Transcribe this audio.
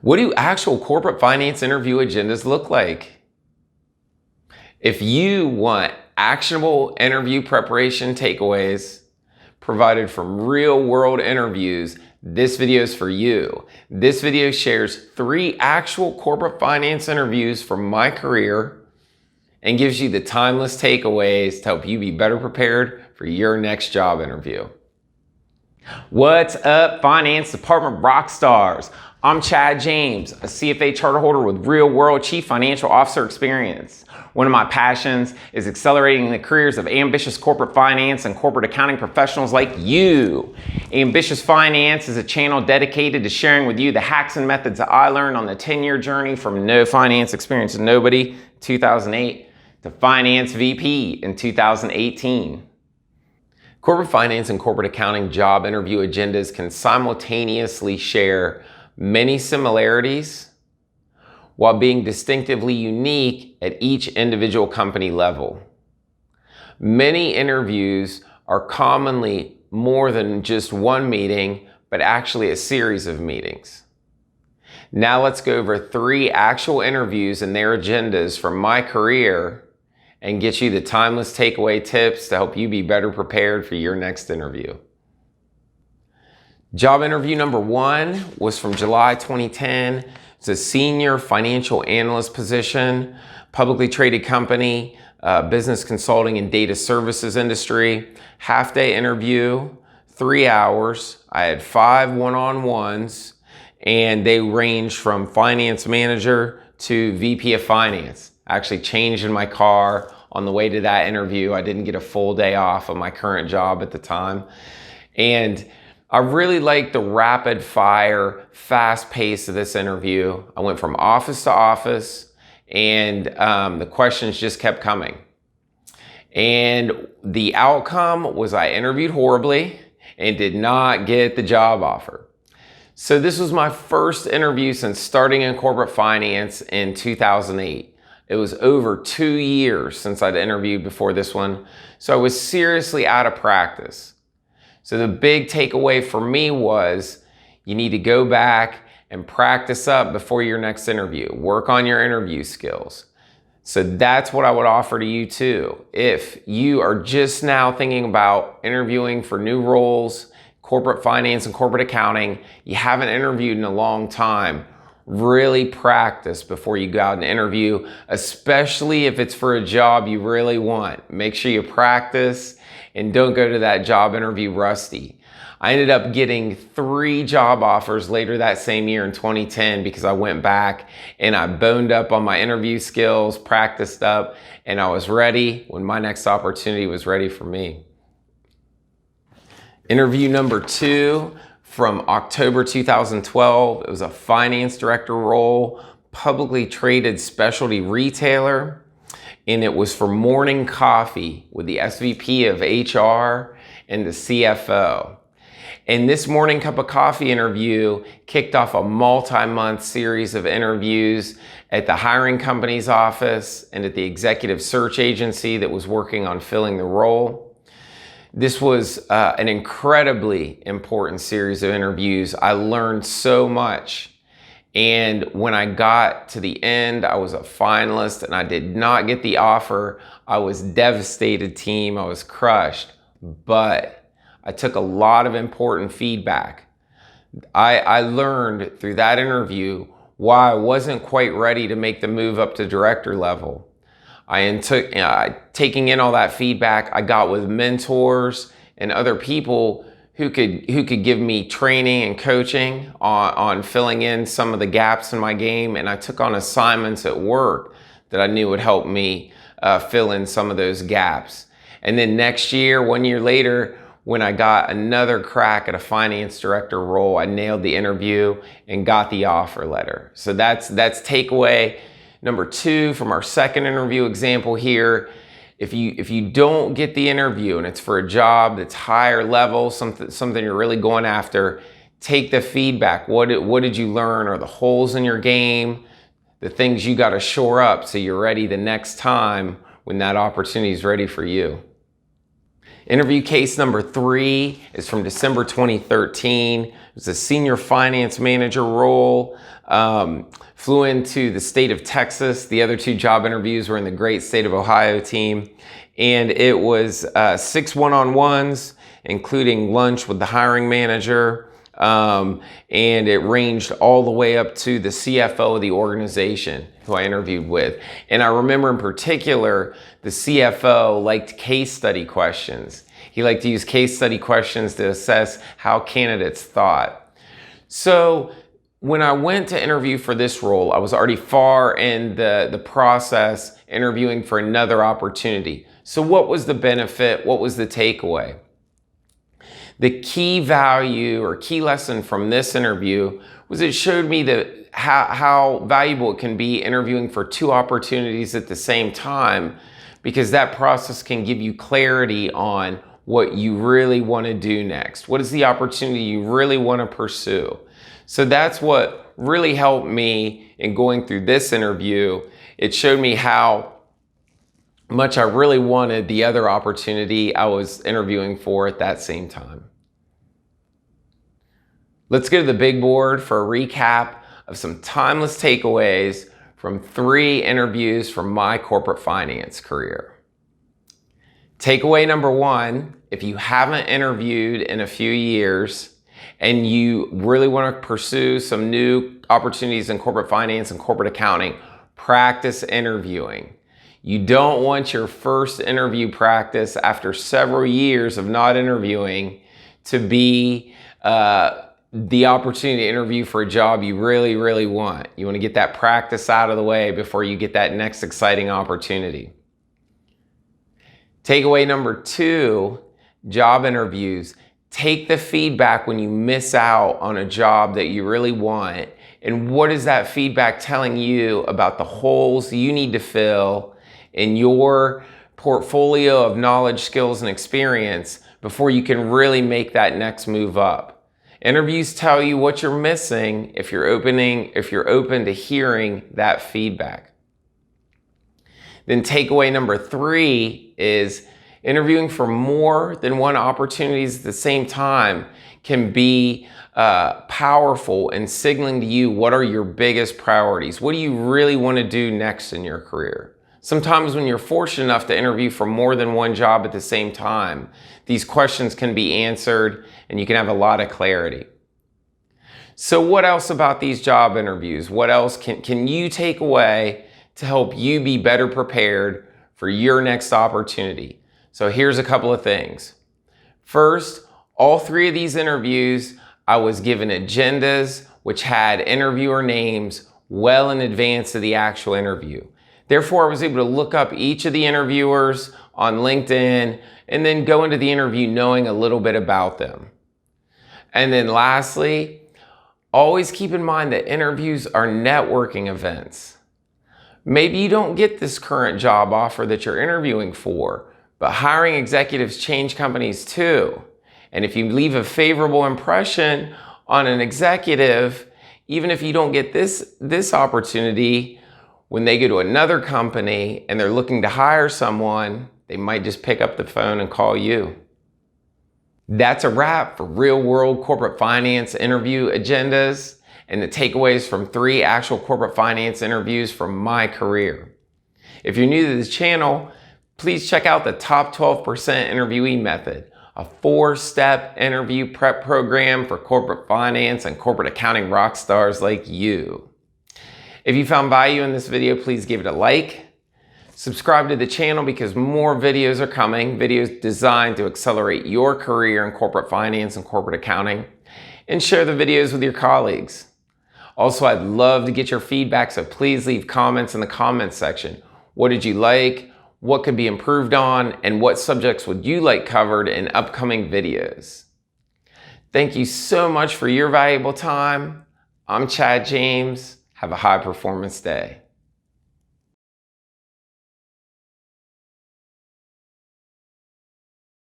What do actual corporate finance interview agendas look like? If you want actionable interview preparation takeaways provided from real-world interviews, this video is for you. This video shares 3 actual corporate finance interviews from my career and gives you the timeless takeaways to help you be better prepared for your next job interview. What's up, finance department rock stars? I'm Chad James, a CFA charter holder with real-world chief financial officer experience. One of my passions is accelerating the careers of ambitious corporate finance and corporate accounting professionals like you. Ambitious Finance is a channel dedicated to sharing with you the hacks and methods that I learned on the 10-year journey from no finance experience to nobody, 2008, to finance VP in 2018. Corporate finance and corporate accounting job interview agendas can simultaneously share many similarities while being distinctively unique at each individual company level. Many interviews are commonly more than just one meeting, but actually a series of meetings. Now let's go over 3 actual interviews and their agendas from my career and get you the timeless takeaway tips to help you be better prepared for your next interview. Job interview number 1 was from July 2010. It's a senior financial analyst position, publicly traded company, business consulting and data services industry. Half-day interview, 3 hours. I had 5 one-on-ones, and they ranged from finance manager to VP of finance. I actually changed in my car on the way to that interview. I didn't get a full day off of my current job at the time. And I really liked the rapid fire, fast pace of this interview. I went from office to office, and the questions just kept coming. And the outcome was I interviewed horribly and did not get the job offer. So this was my first interview since starting in corporate finance in 2008. It was over 2 years since I'd interviewed before this one. So I was seriously out of practice. So the big takeaway for me was you need to go back and practice up before your next interview. Work on your interview skills. So that's what I would offer to you too. If you are just now thinking about interviewing for new roles, corporate finance and corporate accounting, you haven't interviewed in a long time, really practice before you go out and interview, especially if it's for a job you really want. Make sure you practice and don't go to that job interview rusty. I ended up getting 3 job offers later that same year in 2010 because I went back and I boned up on my interview skills, practiced up, and I was ready when my next opportunity was ready for me. Interview number 2 from October 2012. It was a finance director role, publicly traded specialty retailer, and it was for morning coffee with the SVP of HR and the CFO. And this morning cup of coffee interview kicked off a multi-month series of interviews at the hiring company's office and at the executive search agency that was working on filling the role. This was an incredibly important series of interviews. I learned so much. And when I got to the end, I was a finalist and I did not get the offer. I was devastated, team. I was crushed. But I took a lot of important feedback. I learned through that interview why I wasn't quite ready to make the move up to director level. Taking in all that feedback, I got with mentors and other people who could give me training and coaching on filling in some of the gaps in my game. And I took on assignments at work that I knew would help me fill in some of those gaps. And then next year, 1 year later, when I got another crack at a finance director role, I nailed the interview and got the offer letter. So that's takeaway number 2 from our second interview example here. If you don't get the interview and it's for a job that's higher level, something you're really going after, take the feedback. What did you learn? Are the holes in your game, the things you got to shore up so you're ready the next time when that opportunity is ready for you? Interview case number 3 is from December 2013. It was a senior finance manager role. Flew into the state of Texas. The other 2 job interviews were in the great state of Ohio team. And it was 6 one-on-ones, including lunch with the hiring manager. And it ranged all the way up to the CFO of the organization who I interviewed with. And I remember in particular, the CFO liked case study questions. He liked to use case study questions to assess how candidates thought. So when I went to interview for this role, I was already far in the process interviewing for another opportunity. So what was the benefit? What was the takeaway? The key value or key lesson from this interview was it showed me that how valuable it can be interviewing for 2 opportunities at the same time, because that process can give you clarity on what you really want to do next. What is the opportunity you really want to pursue? So that's what really helped me in going through this interview. It showed me how much I really wanted the other opportunity I was interviewing for at that same time. Let's go to the big board for a recap of some timeless takeaways from 3 interviews from my corporate finance career. Takeaway number 1, if you haven't interviewed in a few years and you really want to pursue some new opportunities in corporate finance and corporate accounting, practice interviewing. You don't want your first interview practice after several years of not interviewing to be the opportunity to interview for a job you really, really want. You want to get that practice out of the way before you get that next exciting opportunity. Takeaway number 2, job interviews. Take the feedback when you miss out on a job that you really want, and what is that feedback telling you about the holes you need to fill in your portfolio of knowledge, skills, and experience before you can really make that next move up. Interviews tell you what you're missing if you're open to hearing that feedback. Then takeaway number 3 is interviewing for more than one opportunities at the same time can be powerful in signaling to you what are your biggest priorities. What do you really want to do next in your career? Sometimes when you're fortunate enough to interview for more than one job at the same time, these questions can be answered and you can have a lot of clarity. So what else about these job interviews? What else can you take away to help you be better prepared for your next opportunity? So here's a couple of things. First, all 3 of these interviews, I was given agendas which had interviewer names well in advance of the actual interview. Therefore, I was able to look up each of the interviewers on LinkedIn and then go into the interview knowing a little bit about them. And then lastly, always keep in mind that interviews are networking events. Maybe you don't get this current job offer that you're interviewing for, but hiring executives change companies too. And if you leave a favorable impression on an executive, even if you don't get this opportunity, when they go to another company and they're looking to hire someone, they might just pick up the phone and call you. That's a wrap for real-world corporate finance interview agendas and the takeaways from 3 actual corporate finance interviews from my career. If you're new to this channel, please check out the Top 12% Interviewee Method, a 4-step interview prep program for corporate finance and corporate accounting rock stars like you. If you found value in this video, please give it a like. Subscribe to the channel because more videos are coming, videos designed to accelerate your career in corporate finance and corporate accounting, and share the videos with your colleagues. Also, I'd love to get your feedback, so please leave comments in the comments section. What did you like? What could be improved on? And what subjects would you like covered in upcoming videos? Thank you so much for your valuable time. I'm Chad James. Have a high performance day.